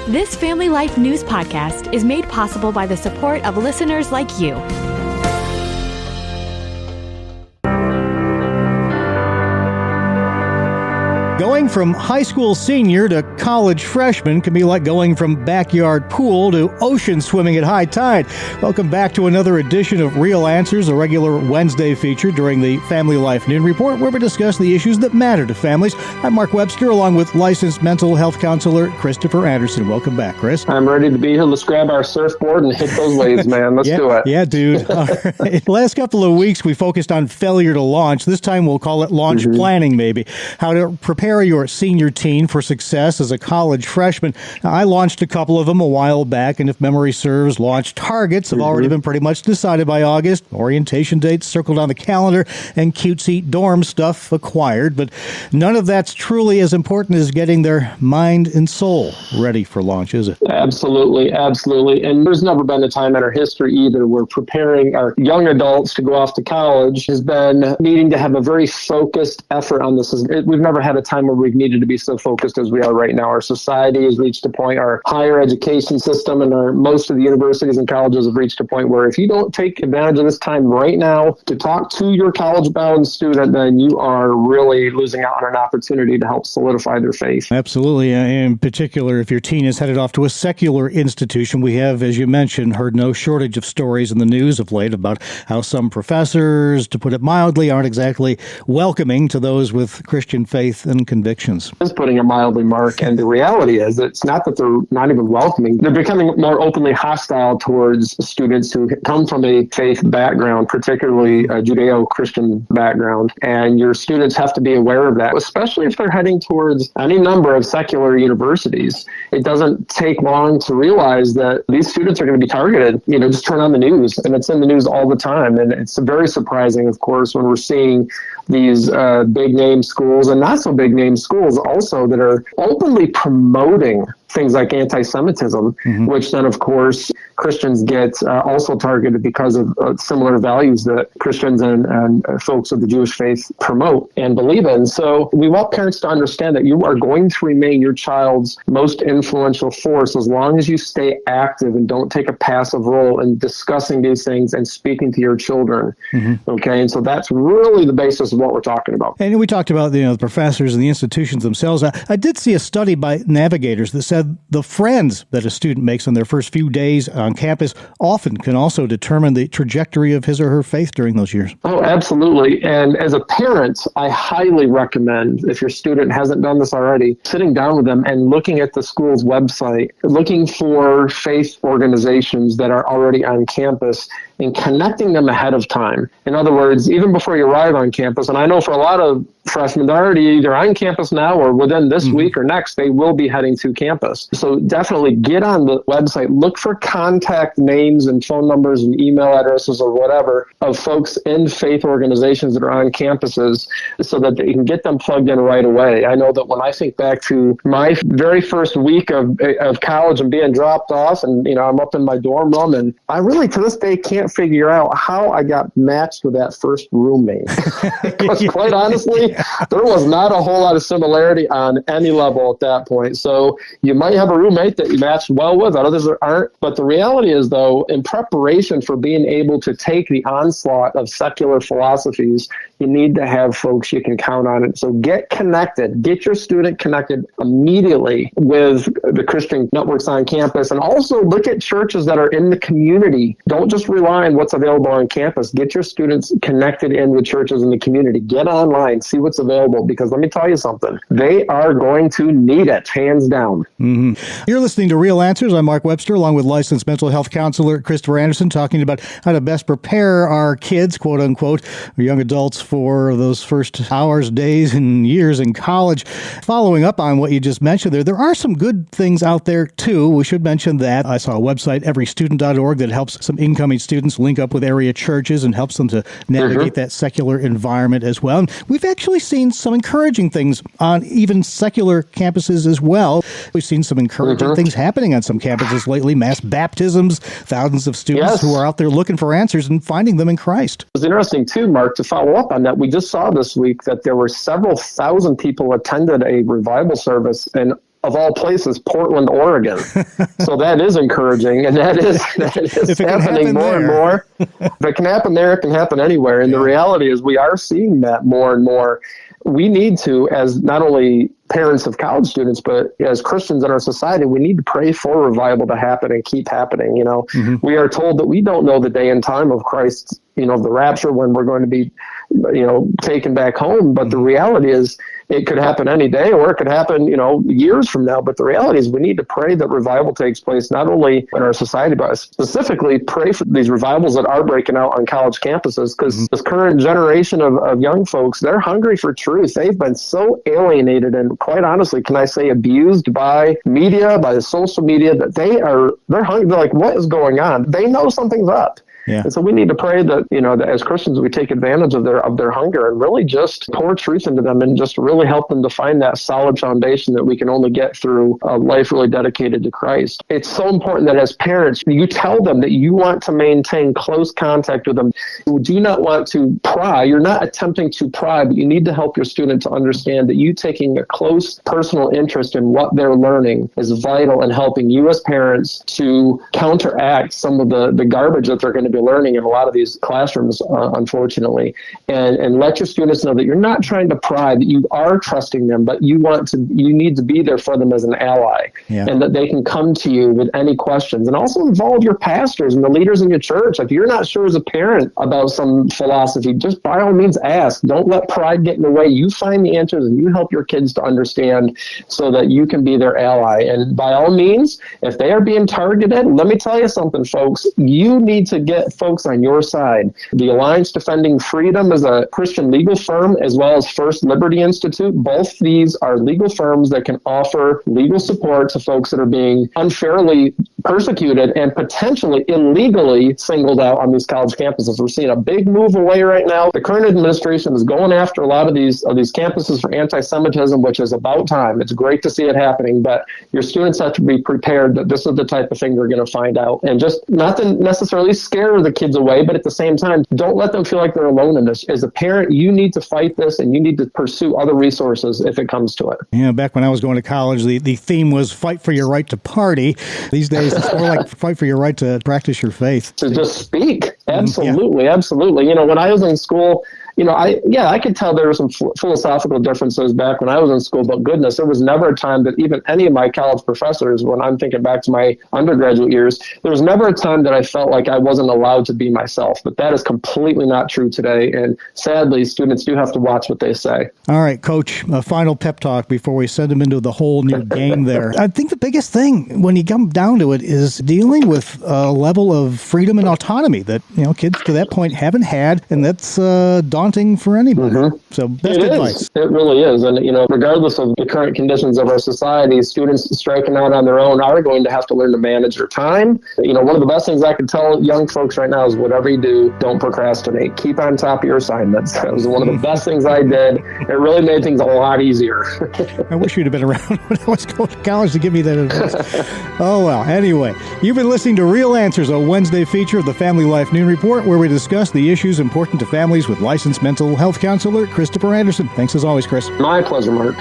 This Family Life News podcast is made possible by the support of listeners like you. Going from high school senior to college freshman can be like going from backyard pool to ocean swimming at high tide. Welcome back to another edition of Real Answers, a regular Wednesday feature during the Family Life Noon Report, where we discuss the issues that matter to families. I'm Mark Webster, along with licensed mental health counselor Christopher Anderson. Welcome back, Chris. I'm ready to be here. Let's grab our surfboard and hit those waves, man. Let's do it. Yeah, dude. All right. The last couple of weeks, we focused on failure to launch. This time, we'll call it launch planning, maybe. How to prepare your senior teen for success as a college freshman. Now, I launched a couple of them a while back, and if memory serves, launch targets have already been pretty much decided by August, orientation dates circled on the calendar, and cutesy dorm stuff acquired. But none of that's truly as important as getting their mind and soul ready for launch, is it? Absolutely, absolutely. And there's never been a time in our history either where preparing our young adults to go off to college has been needing to have a very focused effort on this. We've never had a time where we've needed to be so focused as we are right now. Our society has reached a point, our higher education system and most of the universities and colleges have reached a point where if you don't take advantage of this time right now to talk to your college-bound student, then you are really losing out on an opportunity to help solidify their faith. Absolutely. In particular, if your teen is headed off to a secular institution, we have, as you mentioned, heard no shortage of stories in the news of late about how some professors, to put it mildly, aren't exactly welcoming to those with Christian faith and convictions. Is putting it mildly, Mark, and the reality is it's not that they're not even welcoming. They're becoming more openly hostile towards students who come from a faith background, particularly a Judeo-Christian background, and your students have to be aware of that, especially if they're heading towards any number of secular universities. It doesn't take long to realize that these students are going to be targeted. Just turn on the news, and it's in the news all the time, and it's very surprising, of course, when we're seeing these big-name schools and not so big-name schools also that are openly promoting things like anti-Semitism, which then, of course, Christians get also targeted because of similar values that Christians and folks of the Jewish faith promote and believe in. So we want parents to understand that you are going to remain your child's most influential force as long as you stay active and don't take a passive role in discussing these things and speaking to your children. Okay, and so that's really the basis of what we're talking about. And we talked about the professors and the institutions themselves. I did see a study by Navigators that said the friends that a student makes on their first few days on campus often can also determine the trajectory of his or her faith during those years. Oh, absolutely. And as a parent, I highly recommend, if your student hasn't done this already, sitting down with them and looking at the school's website, looking for faith organizations that are already on campus and connecting them ahead of time. In other words, even before you arrive on campus, and I know for a lot of freshmen, they're already either on campus now or within this week or next, they will be heading to campus. So definitely get on the website, look for contact names and phone numbers and email addresses or whatever of folks in faith organizations that are on campuses so that you can get them plugged in right away. I know that when I think back to my very first week of college and being dropped off and, I'm up in my dorm room and I really to this day can't figure out how I got matched with that first roommate. Because quite honestly, there was not a whole lot of similarity on any level at that point. So you might have a roommate that you matched well with, others aren't. But the reality is, though, in preparation for being able to take the onslaught of secular philosophies, you need to have folks you can count on. So get connected. Get your student connected immediately with the Christian networks on campus. And also look at churches that are in the community. Don't just rely on what's available on campus. Get your students connected in with churches in the community. Get online. See what's available. Because let me tell you something. They are going to need it, hands down. You're listening to Real Answers. I'm Mark Webster, along with licensed mental health counselor Christopher Anderson, talking about how to best prepare our kids, quote unquote, or young adults for those first hours, days, and years in college. Following up on what you just mentioned there are some good things out there, too. We should mention that. I saw a website, everystudent.org, that helps some incoming students link up with area churches and helps them to navigate that secular environment as well. And we've actually seen some encouraging things on even secular campuses as well. We've seen some encouraging things happening on some campuses lately, mass baptisms, thousands of students who are out there looking for answers and finding them in Christ. It was interesting, too, Mark, to follow up on that. We just saw this week that there were several thousand people attended a revival service in of all places, Portland, Oregon. So that is encouraging, and that is happening more and more. If it can happen there, it can happen anywhere. And the reality is we are seeing that more and more. We need to, as not only parents of college students, but as Christians in our society, we need to pray for revival to happen and keep happening. We are told that we don't know the day and time of Christ's, the rapture, when we're going to be, taken back home. But the reality is it could happen any day, or it could happen, years from now. But the reality is we need to pray that revival takes place, not only in our society, but specifically pray for these revivals that are breaking out on college campuses, because this current generation of young folks, they're hungry for truth. They've been so alienated and, quite honestly, can I say, abused by media, by the social media, that they're hungry. They're like, what is going on? They know something's up. Yeah. And so we need to pray that, that as Christians, we take advantage of their hunger and really just pour truth into them and just really help them to find that solid foundation that we can only get through a life really dedicated to Christ. It's so important that as parents, you tell them that you want to maintain close contact with them. You do not want to pry. You're not attempting to pry, but you need to help your student to understand that you taking a close personal interest in what they're learning is vital in helping you as parents to counteract some of the garbage that they're going to be learning in a lot of these classrooms, unfortunately, and let your students know that you're not trying to pry, that you are trusting them, but you need to be there for them as an ally, and that they can come to you with any questions. And also involve your pastors and the leaders in your church. If you're not sure as a parent about some philosophy, just by all means ask. Don't let pride get in the way. You find the answers and you help your kids to understand so that you can be their ally. And by all means, if they are being targeted, let me tell you something, folks. You need to get folks on your side. The Alliance Defending Freedom is a Christian legal firm, as well as First Liberty Institute. Both these are legal firms that can offer legal support to folks that are being unfairly persecuted and potentially illegally singled out on these college campuses. We're seeing a big move away right now. The current administration is going after a lot of these campuses for anti-Semitism, which is about time. It's great to see it happening, but your students have to be prepared that this is the type of thing they're going to find out, and just not to necessarily scare the kids away, but at the same time, don't let them feel like they're alone in this. As a parent, you need to fight this, and you need to pursue other resources if it comes to it. Back when I was going to college, the theme was fight for your right to party. These days, it's more like fight for your right to practice your faith. To just speak. Absolutely, absolutely. When I was in school, I could tell there were some philosophical differences back when I was in school, but goodness, there was never a time that even any of my college professors, when I'm thinking back to my undergraduate years, there was never a time that I felt like I wasn't allowed to be myself. But that is completely not true today. And sadly, students do have to watch what they say. All right, Coach, a final pep talk before we send them into the whole new game there. I think the biggest thing when you come down to it is dealing with a level of freedom and autonomy that, kids to that point haven't had, and that's daunting for anybody. Mm-hmm. So best advice. It really is. And, regardless of the current conditions of our society, students striking out on their own are going to have to learn to manage their time. One of the best things I can tell young folks right now is whatever you do, don't procrastinate. Keep on top of your assignments. That was one of the best things I did. It really made things a lot easier. I wish you'd have been around when I was going to college to give me that advice. Oh, well. Anyway, you've been listening to Real Answers, a Wednesday feature of the Family Life Noon Report, where we discuss the issues important to families with licensed mental health counselor Christopher Anderson. Thanks as always, Chris. My pleasure, Mark.